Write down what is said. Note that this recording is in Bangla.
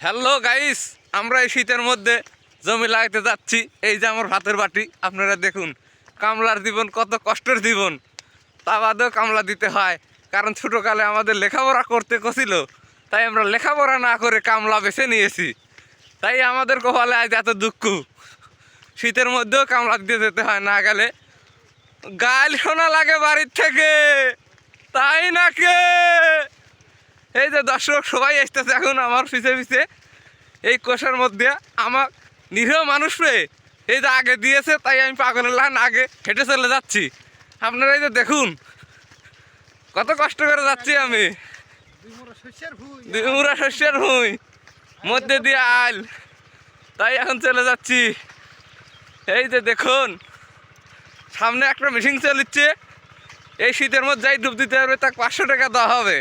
হ্যালো গাইস, আমরা এই শীতের মধ্যে জমি লাগাতে যাচ্ছি। এই যে আমার ভাতের বাটি, আপনারা দেখুন। কামলার জীবন কত কষ্টের জীবন, তা বাদেও কামলা দিতে হয়, কারণ ছোটোকালে আমাদের লেখাপড়া করতে কছিল, তাই আমরা লেখাপড়া না করে কামলা বেছে নিয়েছি। তাই আমাদের কপালে আজ এত দুঃখ, শীতের মধ্যেও কামলা দিতে যেতে হয়, না গেলে গাল শোনা লাগে বাড়ির থেকে, তাই নাকি? এই যে দর্শক সবাই আসতেছে এখন আমার পিছে পিছে, এই কোষের মধ্যে আমার নিরীহ মানুষ পেয়ে এই যে আগে দিয়েছে, তাই আমি পাগলের লাইন আগে হেঁটে চলে যাচ্ছি। আপনারা এই যে দেখুন কত কষ্ট করে যাচ্ছি আমি, দুইমুরা শস্যের ভুঁই মধ্যে দিয়ে আইল, তাই এখন চলে যাচ্ছি। এই যে দেখুন সামনে একটা মেশিন চলিচ্ছে, এই শীতের মধ্যে যাই ডুব দিতে পারবে তাকে 500 টাকা দেওয়া হবে।